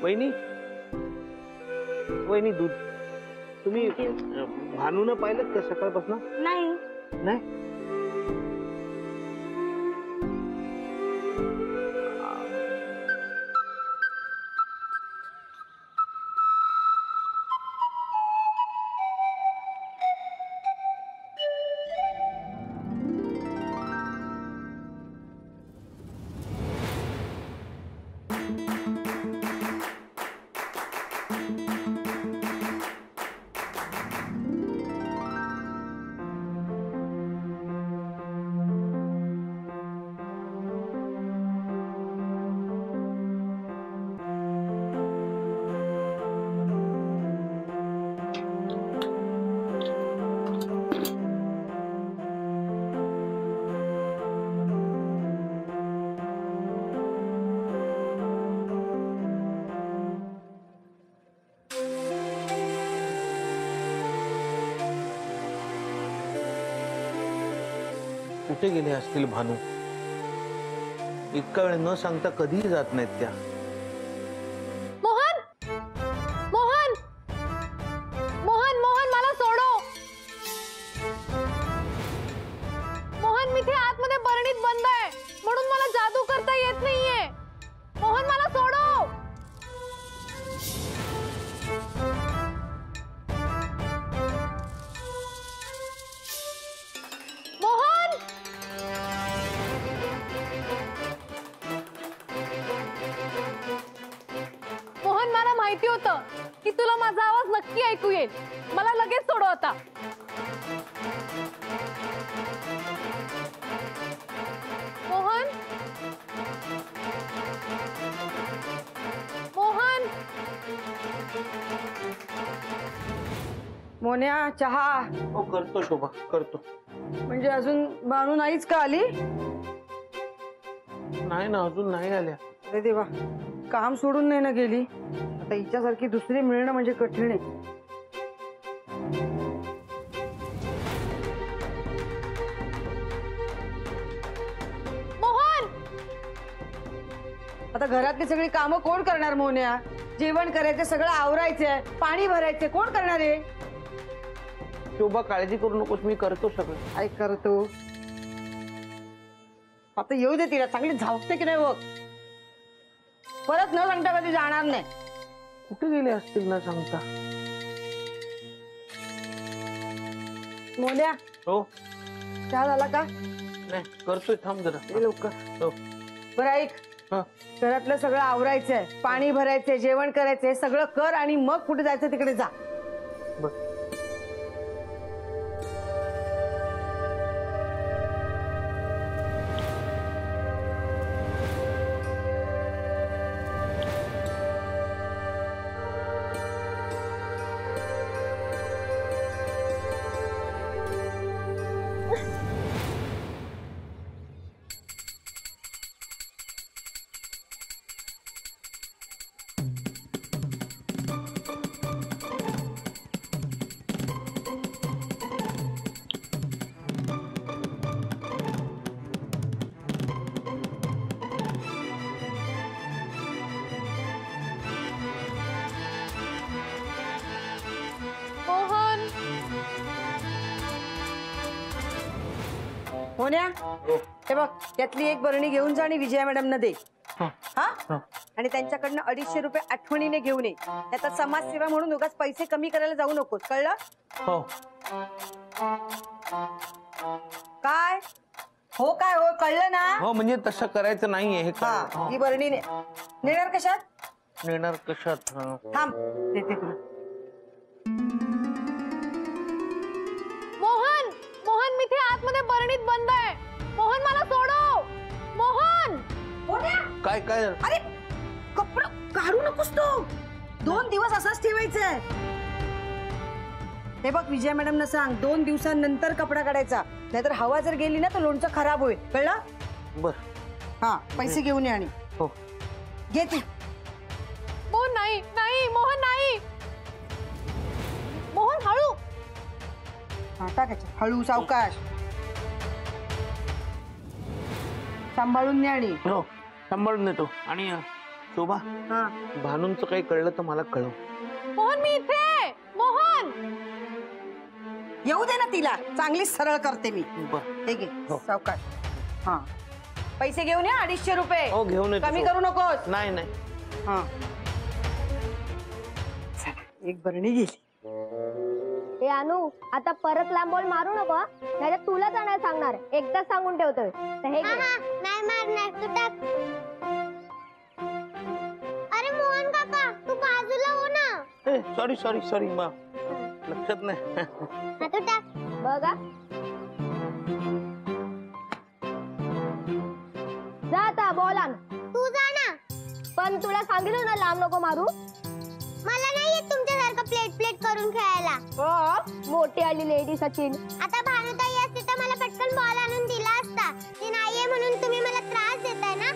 वहिनी वहिनी दूध तुम्ही भानून पाहिलं का सकाळपासून? नाही नाही कुठे गेले असतील भानू? इतका वेळ न सांगता कधीही जात नाहीत त्या. मोहन मोहन मोहन मोहन मला सोडो. मोहन मी ते आतमध्ये बरणीत बंद आहे म्हणून मला जादू करता येत नाहीये. मोहन मला सोडो. माहिती होतं की तुला माझा आवाज नक्की ऐकू येईल. मला लगेच सोडव आता. मोहन मोहन मोन्या चहा. हो करतो शोभा करतो. म्हणजे अजून भानू नाहीच का आली? नाही ना अजून नाही आल्या. अरे देवा काम सोडून नाही ना गेली. आता हिच्यासारखी दुसरी मिळणं म्हणजे कठीण आहे. मोहन आता घरातली सगळी कामं कोण करणार? मोन्या जेवण करायचं सगळं आवरायचंय पाणी भरायचंय कोण करणार आहे? शोभा काळजी करू नकोस मी करतो सगळं. काय करतो? आता येऊ दे तिला चांगली झापते की नाही बघ. परत न सांगता कधी जाणार नाही. कुठे गेले असतील ना सांगता? मोन्या हो चहा झाला का? नाही करतोय थांब जरा. हे लवकर. हो बरं ऐक घरातलं सगळं आवरायचंय पाणी भरायचंय जेवण करायचंय सगळं कर आणि मग कुठे जायचं तिकडे जा. बर मोन्या हे बघ त्यातली एक बरणी घेऊन जा आणि विजया मॅडमना दे. हा आणि त्यांच्याकडनं 250 रुपये आठवणीने घेऊन ये. त्याचा समाजसेवा म्हणून उगाच पैसे कमी करायला जाऊ नकोस कळलं? हो काय हो काय हो कळलं ना? हो म्हणजे तसं करायचं नाहीये हे. ही बरणी नेणार कशात? नेणार कशात? थांब देते तुला. मोहन मोहन मी ते आतमध्ये बरणीत बंद आहे. मोहन मला सोडव. मोहन काय काय? अरे कपडा काढू नकोस तो. 2 दिवस असाच ठेवायचंय. हे बघ विजया मॅडमना सांग 2 दिवसांनंतर कपडा काढायचा नाहीतर हवा जर गेली ना तर लोणचं खराब होईल कळलं? बर हा पैसे घेऊन ये. आणि हो घे ती. मोहन नाही नाही मोहन नाही. मोहन हळू. हा टाकायचं हळू सावकाश सांभाळून ने. आणि हो सांभाळून नेतो. आणि शोभा, हा भानूंचं काही कळलं तर मला कळव. मोहन मी इथे आहे. मोहन येऊ दे ना तिला, चांगली सरळ करते मी. बरं. हे घे हो. सावकाश. हा पैसे घेऊन या 250 रुपये. हो घेऊन येतो. कमी करू नकोस. नाही नाही. हा चला, एक बरणी गेली. ए अनु, आता परत लांब बॉल मारू नको, नाहीतर तुला जाणार सांगणार. एकदाच सांगून ठेवतोय. तर हे नाही मारणार तू टाक. अरे मोहन काका, तू बाजूला हो ना. सॉरी सॉरी सॉरी, लक्षात नाही. तू टाक. बघा जा आता बॉल आण. तू जा ना. पण तुला सांगितलं ना लांब नको मारू. मला नाही येत तुमच्यासारखं प्लेट प्लेट करून खेळायला. हो मोठी आली लेडी सचिन. आता भानुताई असते तर मला पटकन बॉल आणून दिला असता. ती नाहीये म्हणून तुम्ही मला त्रास देताय ना.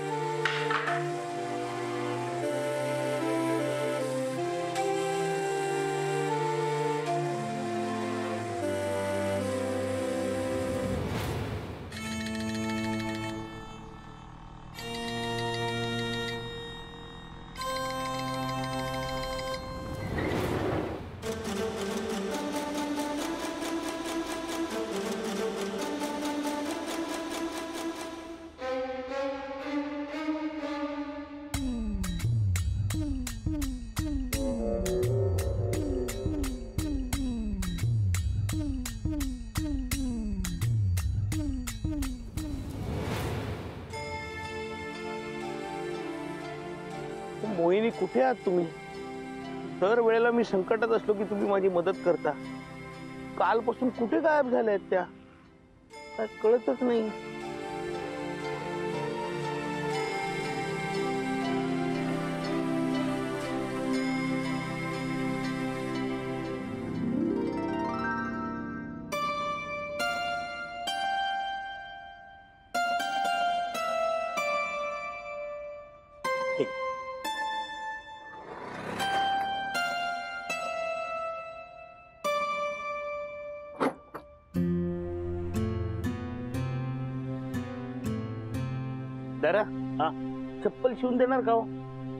मोहिनी, कुठे आहात तुम्ही? दर वेळेला मी संकटात असलो की तुम्ही माझी मदत करता. कालपासून कुठे गायब झाल्या आहेत त्या? काय कळतच नाही. दारा, चप्पल शिवून देणार का हो?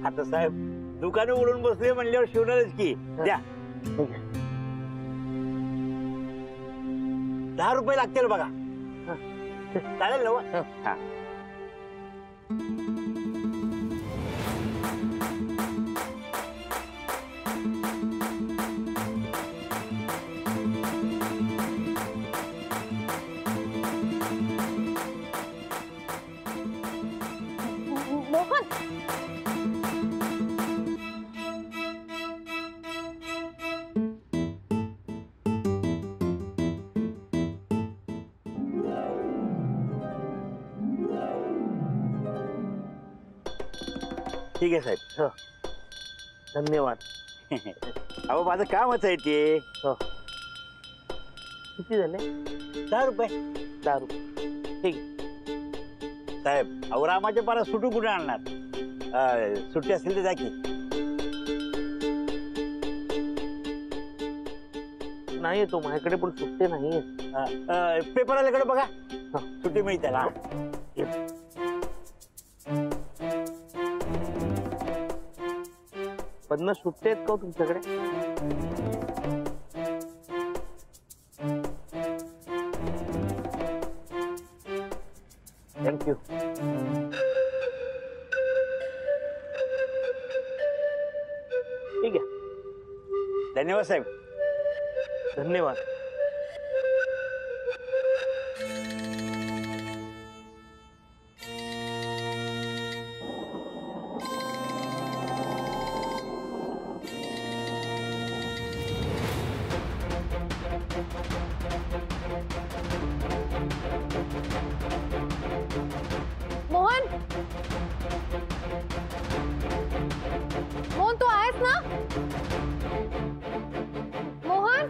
आता साहेब दुकाने उडून बसले म्हणल्यावर शिवणारच की. द्या. 10 रुपये लागतील बघा. चालेल ना? हा. मोहन ठीक आहे साहेब. हो. धन्यवाद. अहो माझं कामच आहे ते. हो. किती झाले? 10 रुपये. 10 रुपये. ठीक. साहेब अहो रामाच्या पारा सुटू कुठे आणणार? सुट्टी असेल तर जा की. नाही तो माझ्याकडे पण सुट्टे नाहीये. पेपर आल्याकडे बघा. सुट्टी मिळते त्याला. 50 सुट्टे आहेत का हो तुमच्याकडे? थँक्यू. ठीक आहे. धन्यवाद साहेब. धन्यवाद. मोहन मोहन तू आहेस ना? मोहन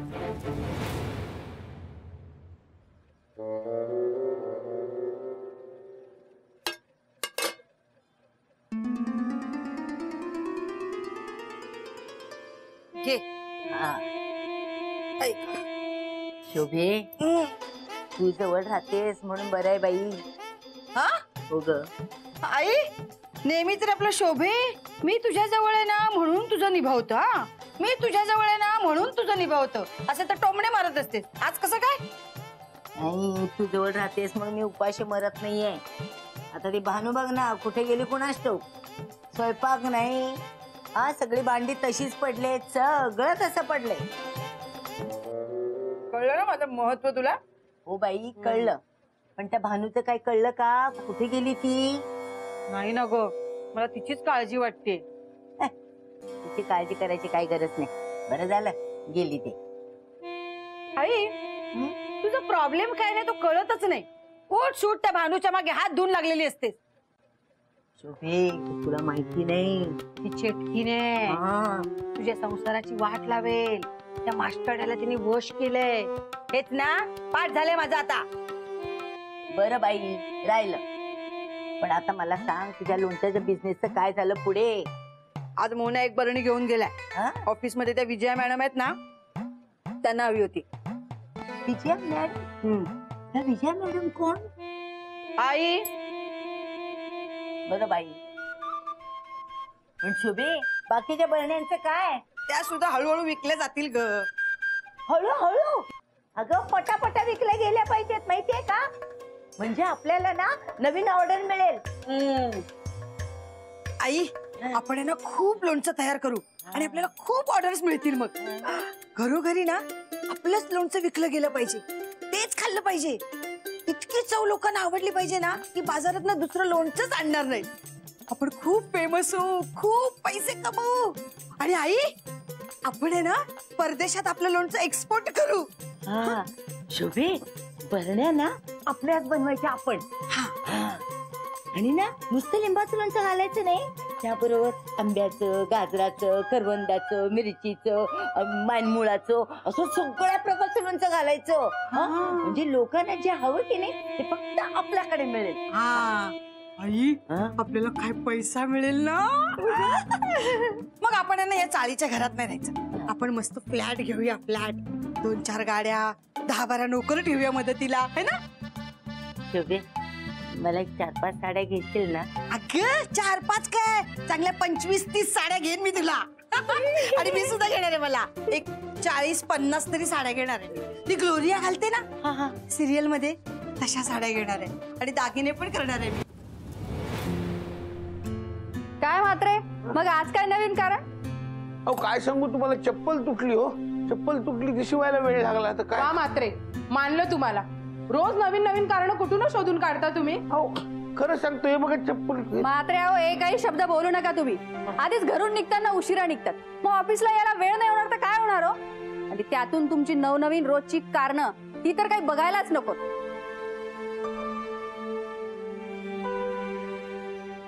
घे. शोभे तू जवळ राहतेस म्हणून बरं आहे बाई. हा हो ग. आई नेहमी तर आपलं शोभे, मी तुझ्या जवळ आहे ना म्हणून तुझं निभावतं, हा मी तुझ्या जवळ आहे ना म्हणून तुझं निभावतं, असं तर टोमणे मारत असते. आज कसं काय? नाही, तू जवळ राहतेस म्हणून मी उपाशी मरत नाहीये. आता ती भानू बघ ना, कुठे गेली कुणास ठाऊक. स्वयंपाक नाही, हा सगळी भांडी तशीच पडले, सगळं तसं पडलंय. कळलं ना माझं महत्व तुला? हो बाई कळलं, पण त्या भानूचं काय कळलं का? कुठे गेली ती? नाही ना ग, मला तिचीच काळजी वाटते. तिची काळजी करायची काही गरज नाही. बरं झालं गेली ते. आई, तुझा प्रॉब्लेम काय नाही तो कळतच नाही. कोट शूट त्या भानूच्या मागे हात धुवून लागलेली असतेस. शोभे, तुला माहिती नाही, ती चेटकीने हा, तुझ्या संसाराची वाट लावेल. त्या मास्टरला तिने वश केलंय. हेच ना पाठ झालंय माझं आता. बरं बाई राहिलं, पण आता मला सांग, तुझ्या लोणच्याच्या बिझनेसचं काय झालं पुढे? आज मोना एक बरणी घेऊन गेलाय. हा? ऑफिस मध्ये त्या विजया मॅडम आहेत ना, त्यांना हवी होती. विजया मॅडम? त्या विजया मॅडम कोण? आई, बरं बाई, पण शोभे बाकीच्या बहिण्यांचं काय? त्या सुद्धा हळूहळू विकल्या जातील ग. हळूहळू? अगं पटापटा विकल्या गेल्या पाहिजेत, माहितीये का? म्हणजे आपल्याला ना नवीन ऑर्डर मिळेल. आई, आपण आहे ना खूप लोणचं तयार करू आणि आपल्याला खूप ऑर्डर्स मिळतील. मग घरोघरी ना आपलंच लोणचं विकलं गेलं पाहिजे, तेच खाल्लं पाहिजे. इतकी चव लोकांना आवडली पाहिजे ना की बाजारात ना दुसरं लोणचंच आणणार नाही. आपण खूप फेमस होऊ, खूप पैसे कमवू. आणि आई, आपण आहे ना परदेशात आपलं लोणचं एक्सपोर्ट करू. हा शोभे, बरण्या ना आपल्याच बनवायच्या आपण. आणि ना नुसतं लिंबाचं लोणचं घालायचं नाही, त्याबरोबर आंब्याचं, गाजराचं, करवंदाचं, मिरचीचं, मानमुळाचं, असं सगळ्या प्रकारचं लोणचं घालायचं. म्हणजे लोकांना जे हवं की नाही ते फक्त आपल्याकडे मिळेल. आई, आपल्याला काय पैसा मिळेल ना. मग आपण आहे ना या चाळीच्या घरात नाही राहायचं. आपण मस्त फ्लॅट घेऊया, फ्लॅट, 2-4 गाड्या, 10-12 नोकर ठेवूया मदतीला, है ना. शोभे, मला एक 4-5 साड्या घेशील ना? अगं 4-5 काय, चांगल्या 25-30 साड्या घेईन मी तुला. आणि मी सुद्धा घेणार आहे. मला एक 40-50 तरी साड्या घेणार आहे. ती ग्लोरिया घालते ना सिरियल मध्ये, तशा साड्या घेणार आहे. आणि दागिने पण करणार आहे मी. काय मात्रे, मग आज काय नवीन कारण? अहो काय सांगू तुम्हाला, चप्पल तुटली हो, चप्पल तुटली ती शिवायला वेळ लागला. आता काय वा मात्रे, मानलं तुम्हाला. रोज नवीन नवीन कारण कुठून शोधून काढता तुम्ही. अहो खरं सांगतो, हे बघा चप्पल. मात्रे अहो, एकही शब्द बोलू नका तुम्ही. आधीच घरून निघताना उशिरा निघतात, मग ऑफिसला यायला वेळ नाही होणार तर काय होणार हो? आणि त्यातून तुमची नवनवीन रोजची कारणं, ती तर काही बघायलाच नको.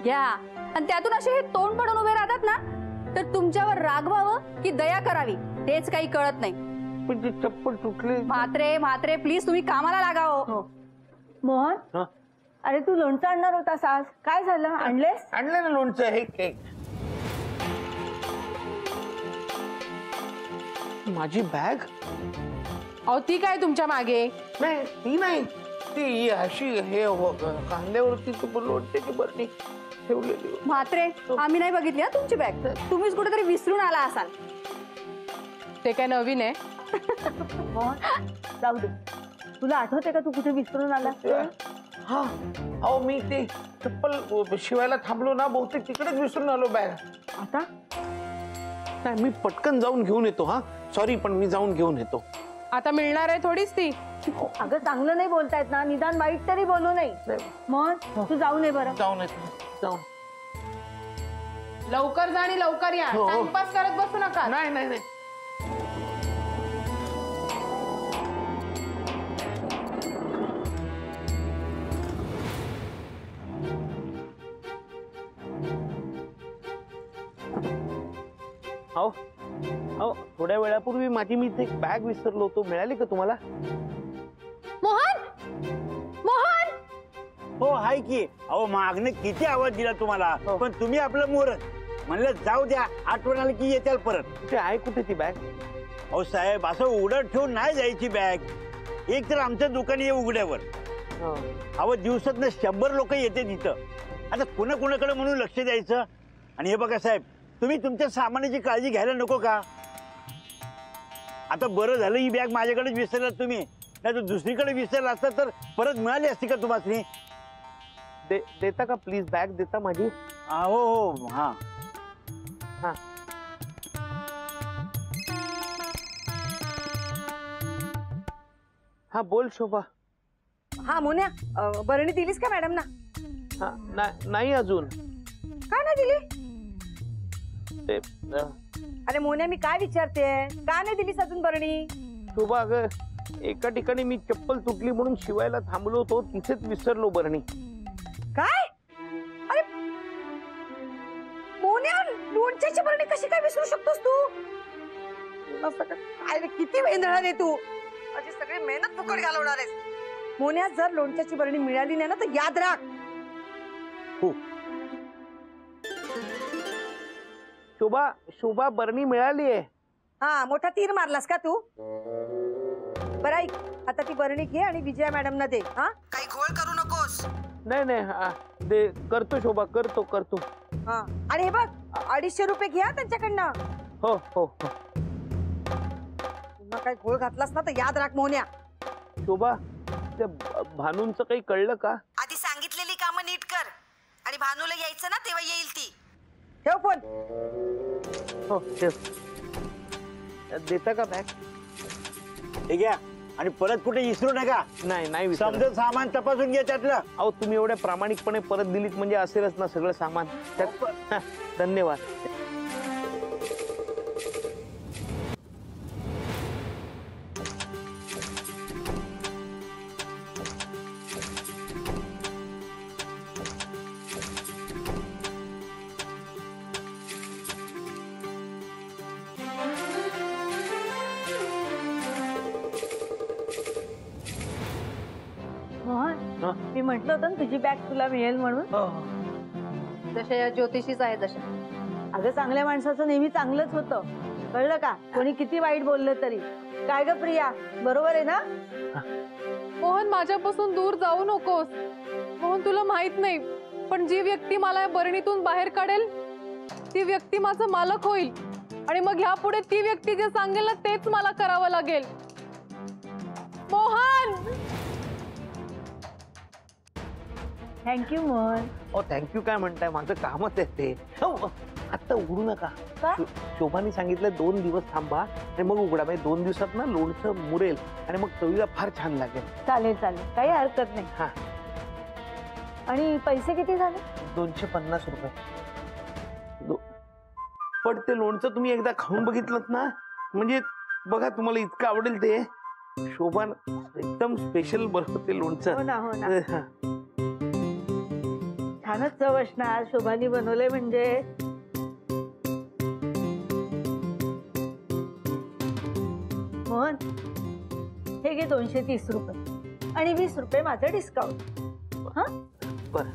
घ्या, आणि त्यातून असे हे तोंड पडून उभे राहतात ना, तर तुमच्यावर रागवावं की दया करावी तेच काही कळत नाही. पण ती चप्पल तुटली. म्हात्रे प्लीज तुम्ही कामाला लागा हो. मोहन, अरे तू लोणचं आणणार होतास आज, काय झालं? आणलेस? आणलं ना लोणचं. हे केक, माझी बॅग. अहो ती काय तुमच्या मागे? नाही ती नाही, ती अशी हे कांद्यावरती लोणच्याची बरणी ठेवलेली. म्हात्रे, आम्ही नाही बघितली हा तुमची बॅग. तुम्हीच कुठेतरी विसरून आला असाल. ते काय नवीन आहे? जाऊ दे, तुला आठवते का तू कुठे विसरून आला? हा, अहो मी ते चप्पल शिवायला थांबलो ना, बहुतेक तिकडेच विसरून आलो बॅग. आता नाही, मी पटकन जाऊन घेऊन येतो. हा सॉरी, पण मी जाऊन घेऊन येतो. आता मिळणार आहे थोडीच ती. अगं चांगलं नाही बोलतायत ना, निदान वाईट तरी बोलू नाही. मग तू जाऊन ये बरं. जाऊन येतो, जाऊन. लवकर जा आणि लवकर या, हो. टाइमपास करत बसू नका. नाही नाही नाही. अहो थोड्या वेळापूर्वी माझी मी इथे एक बॅग विसरलो होतो, मिळाली का तुम्हाला? मोहन, हो हाय की. अहो मागणे किती आवाज दिला तुम्हाला, पण तुम्ही आपलं मोरत म्हणलं जाऊ द्या, आठवण आली की येत्याल परत. कुठे आहे, कुठे ती बॅग? अहो साहेब, असं उघडत ठेवून नाही जायची बॅग. एक तर आमचं दुकान आहे उघड्यावर. अहो दिवसात 100 लोक येते तिथं, आता कुणाकडे म्हणून लक्ष द्यायचं. आणि हे बघा साहेब, तुम्ही तुमच्या सामानाची काळजी घ्यायला नको का? आता बरं झालं ही बॅग माझ्याकडेच विसरलात तुम्ही, नाही तर दुसरीकडे विसरला असता तर परत मिळाली असती का तुम्हाला? देता का प्लीज, बॅग देता माझी? हो हो हा हा. हा बोल शोभा. हा मोन्या, बरणी दिलीस का मॅडम ना? हा नाही अजून. का नाही दिली? ते अरे मोन्या, मी काय विचारते, का नाही दिलीस अजून बरणी? शोभा अगं, एका ठिकाणी मी चप्पल तुटली म्हणून शिवायला थांबलो होतो, तिथेच विसरलो बरणी. काय? अरे मोन्या, लोणच्याची बरणी कशी काय विसरू शकतोस तू? अरे किती वेंधळा रे तू, माझी सगळी मेहनत फुकट घालवणार आहेस. मोन्या, जर लोणच्याची बरणी मिळाली नाही ना तर याद राख. हो शोभा बरणी मिळाली आहे. हा, मोठा तीर मारलास का तू? बरं ऐक, आता ती बरणी घे आणि विजया मॅडम ना दे. हा, काही घोळ करू नकोस. नाही दे, करतो शोभा, करतो. हा, आणि हे बघ, 250 रुपये घ्या त्यांच्याकडनं. हो हो हो. पुन्हा काही घोळ घातलास ना तर याद राख मोन्या. शोभा, त्या भानूंचं काही कळलं का? आधी सांगितलेली कामं नीट कर, आणि भानूला यायचं ना तेव्हा येईल ती. ठेव फोन. हो ठेव. देता का बॅग? हे घ्या, आणि परत कुठे विसरू नका. नाही विसरणार. समजा सामान तपासून घ्या त्यातलं. अहो, तुम्ही एवढ्या प्रामाणिकपणे परत दिलीत म्हणजे असेलच ना सगळं सामान त्यात. हा, धन्यवाद. हा? मी म्हटलं होतं ना तुझी बॅग तुला मिळेल म्हणून. जशा या ज्योतिषीच आहे तशा. अगं, चांगल्या माणसाचं नेहमी चांगलंच होतं, कळलं का? कोणी किती वाईट बोललं तरी. काय ग प्रिया, बरोबर आहे ना? मोहन, माझ्यापासून दूर जाऊ नकोस. मोहन, तुला माहित नाही, पण जी व्यक्ती मला या बरणीतून बाहेर काढेल ती व्यक्ती माझा मालक होईल. आणि मग ह्यापुढे ती व्यक्ती जे सांगेल ना तेच मला करावं लागेल. मोहन, थँक्यू मोहन. थँक्यू काय म्हणताय, माझं कामच आहे ते. आता उघडू नका. शोभाने सांगितलं 2 दिवस थांबा आणि मग उघडा. म्हणजे 2 दिवसात ना लोणचं मुरेल आणि मग चवीला फार छान लागेल. चालेल, काही हरकत नाही. हा. आणि पैसे किती झाले? 250 रुपये. पण ते लोणचं तुम्ही एकदा खाऊन बघितलं ना, म्हणजे बघा तुम्हाला इतकं आवडेल ते. शोभा एकदम स्पेशल बनवते लोणचं. हो ना. हा. छानच चव असणार, शोभानी बनवलंय म्हणजे. मोहन, हे घे 230 रुपये आणि 20 रुपये माझं डिस्काउंट. हा, बरं.